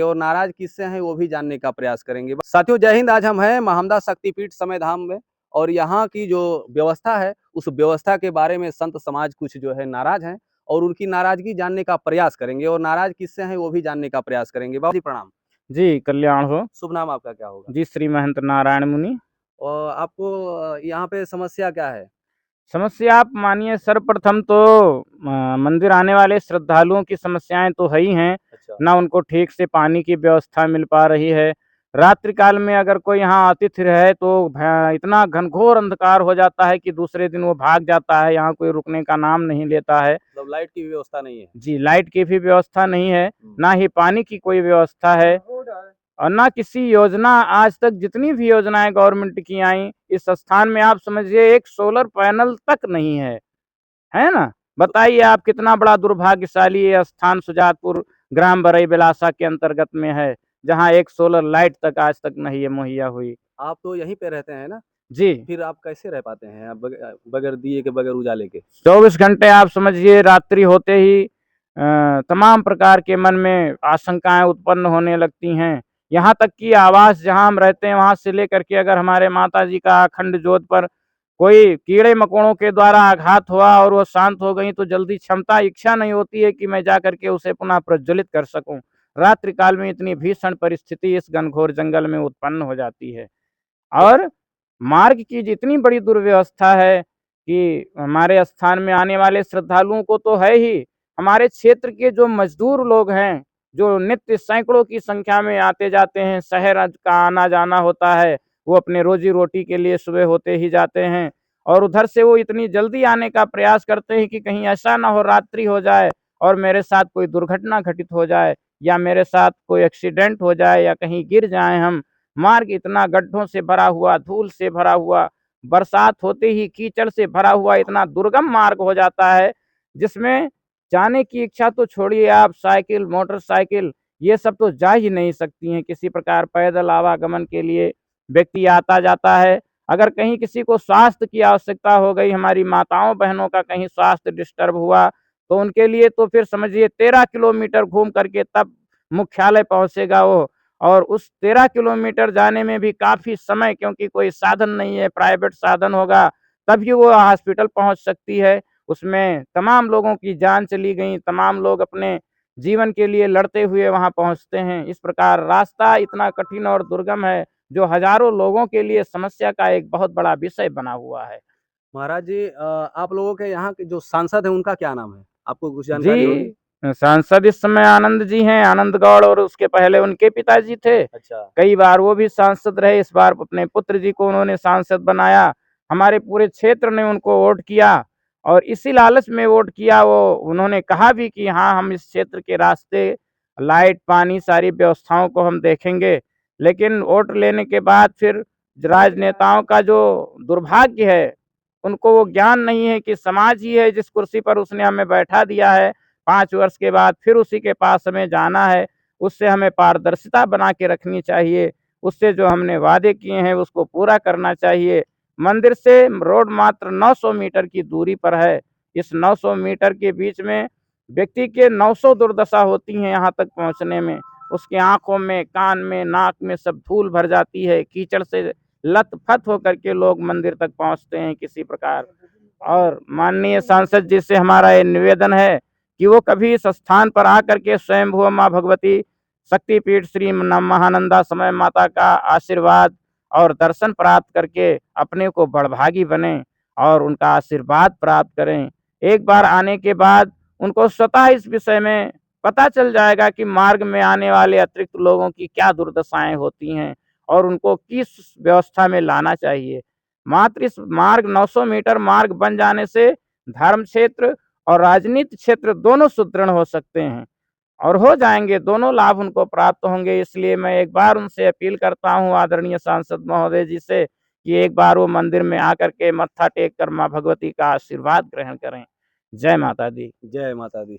और नाराज किससे हैं वो भी जानने का प्रयास करेंगे। साथियों जय हिंद। आज हम हैं महामदा शक्तिपीठ समय धाम में और यहाँ की जो व्यवस्था है उस व्यवस्था के बारे में संत समाज कुछ जो है नाराज हैं और उनकी नाराजगी जानने का प्रयास करेंगे और नाराज किससे हैं वो भी जानने का प्रयास करेंगे। बाबा जी प्रणाम। जी, कल्याण हो। शुभ नाम आपका क्या होगा? जी, श्री महंत नारायण मुनि। और आपको यहाँ पे समस्या क्या है? समस्या आप मानिए सर्वप्रथम तो मंदिर आने वाले श्रद्धालुओं की समस्याएँ तो है ही हैं, अच्छा। ना उनको ठीक से पानी की व्यवस्था मिल पा रही है। रात्रि काल में अगर कोई यहाँ आतिथ्य रहे तो इतना घनघोर अंधकार हो जाता है कि दूसरे दिन वो भाग जाता है, यहाँ कोई रुकने का नाम नहीं लेता है। मतलब लाइट की व्यवस्था नहीं है। जी, लाइट की भी व्यवस्था नहीं है, ना ही पानी की कोई व्यवस्था है। और ना किसी योजना आज तक जितनी भी योजनाएं गवर्नमेंट की आई इस स्थान में आप समझिए एक सोलर पैनल तक नहीं है ना? बताइए आप कितना बड़ा दुर्भाग्यशाली ये स्थान सुजातपुर ग्राम बरई बिलासा के अंतर्गत में है, जहाँ एक सोलर लाइट तक आज तक नहीं है मुहैया हुई। आप तो यहीं पे रहते हैं ना? जी, फिर आप कैसे रह पाते हैं आप बगैर दिए के बगैर उजाले के? 24 घंटे आप समझिए रात्रि होते ही तमाम प्रकार के मन में आशंकाएँ उत्पन्न होने लगती हैं। यहाँ तक कि आवास जहाँ हम रहते हैं वहाँ से लेकर के अगर हमारे माताजी का अखंड ज्योत पर कोई कीड़े-मकोड़ों के द्वारा आघात हुआ और वो शांत हो गई तो जल्दी क्षमता इच्छा नहीं होती है कि मैं जाकर के उसे पुनः प्रज्वलित कर सकूँ। रात्रि काल में इतनी भीषण परिस्थिति इस घनघोर जंगल में उत्पन्न हो जाती है। और मार्ग की जितनी बड़ी दुर्व्यवस्था है कि हमारे स्थान में आने वाले श्रद्धालुओं को तो है ही, हमारे क्षेत्र के जो मजदूर लोग हैं, जो नित्य सैकड़ों की संख्या में आते-जाते हैं, शहर का आना-जाना होता है, वो अपने रोज़ी-रोटी के लिए सुबह होते ही जाते हैं और उधर से वो इतनी जल्दी आने का प्रयास करते हैं कि कहीं ऐसा ना हो रात्रि हो जाए और मेरे साथ कोई दुर्घटना घटित हो जाए या मेरे साथ कोई एक्सीडेंट हो जाए या कहीं गिर जाएँ हम। मार्ग इतना गड्ढों से भरा हुआ, धूल से भरा हुआ, बरसात होते ही कीचड़ से भरा हुआ इतना दुर्गम मार्ग हो जाता है, जिसमें जाने की इच्छा तो छोड़िए आप साइकिल, मोटरसाइकिल ये सब तो जा ही नहीं सकती हैं। किसी प्रकार पैदल आवागमन के लिए व्यक्ति आता-जाता है। अगर कहीं किसी को स्वास्थ्य की आवश्यकता हो गई, हमारी माताओं-बहनों का कहीं स्वास्थ्य डिस्टर्ब हुआ, तो उनके लिए तो फिर समझिए 13 किलोमीटर घूम कर के तब मुख्यालय पहुँचेगा वो। और उस 13 किलोमीटर जाने में भी काफ़ी समय क्योंकि कोई साधन नहीं है, प्राइवेट साधन होगा तभी वो हॉस्पिटल पहुँच सकती है। उसमें तमाम लोगों की जान चली गई, तमाम लोग अपने जीवन के लिए लड़ते हुए वहाँ पहुँचते हैं। इस प्रकार रास्ता इतना कठिन और दुर्गम है, जो हज़ारों लोगों के लिए समस्या का एक बहुत बड़ा विषय बना हुआ है। महाराज जी आप लोगों के यहाँ के जो सांसद हैं उनका क्या नाम है? आपको कुछ जानकारी होगी? जी, सांसद इस समय आनंद जी हैं, आनंद गौड़ और उसके पहले उनके पिताजी थे। अच्छा। कई बार वो भी सांसद रहे, इस बार अपने पुत्र जी को उन्होंने सांसद बनाया। हमारे पूरे क्षेत्र ने उनको वोट किया और इसी लालच में वोट किया वो उन्होंने कहा भी कि हाँ, हम इस क्षेत्र के रास्ते, लाइट, पानी सारी व्यवस्थाओं को हम देखेंगे। लेकिन वोट लेने के बाद फिर राजनेताओं का जो दुर्भाग्य है उनको वो ज्ञान नहीं है कि समाज ही है जिस कुर्सी पर उसने हमें बैठा दिया है, 5 वर्ष के बाद फिर उसी के पास हमें जाना है, उससे हमें पारदर्शिता बना के रखनी चाहिए, उससे जो हमने वादे किए हैं उसको पूरा करना चाहिए। मंदिर से रोड मात्र 900 मीटर की दूरी पर है, इस 900 मीटर के बीच में व्यक्ति के 900 दुर्दशा होती हैं यहाँ तक पहुँचने में, उसकी आँखों में, कान में, नाक में सब धूल भर जाती है, कीचड़ से लत-पत होकर के लोग मंदिर तक पहुँचते हैं किसी प्रकार। और माननीय सांसद जी से हमारा ये निवेदन है कि वो कभी इस स्थान पर आकर के स्वयंभू माँ भगवती शक्तिपीठ श्री महानंदा समय माता का आशीर्वाद और दर्शन प्राप्त करके अपने को बड़भागी बने और उनका आशीर्वाद प्राप्त करें। एक बार आने के बाद उनको स्वतः इस विषय में पता चल जाएगा कि मार्ग में आने वाले अतिरिक्त लोगों की क्या दुर्दशाएँ होती हैं और उनको किस व्यवस्था में लाना चाहिए। मात्र इस मार्ग 900 मीटर मार्ग बन जाने से धर्म क्षेत्र और राजनीति क्षेत्र दोनों सुदृढ़ हो सकते हैं और हो जाएँगे, दोनों लाभ उनको प्राप्त होंगे। इसलिए मैं एक बार उनसे अपील करता हूँ आदरणीय सांसद महोदय जी से कि एक बार वो मंदिर में आकर के मत्था टेक कर माँ भगवती का आशीर्वाद ग्रहण करें। जय माता दी। जय माता दी।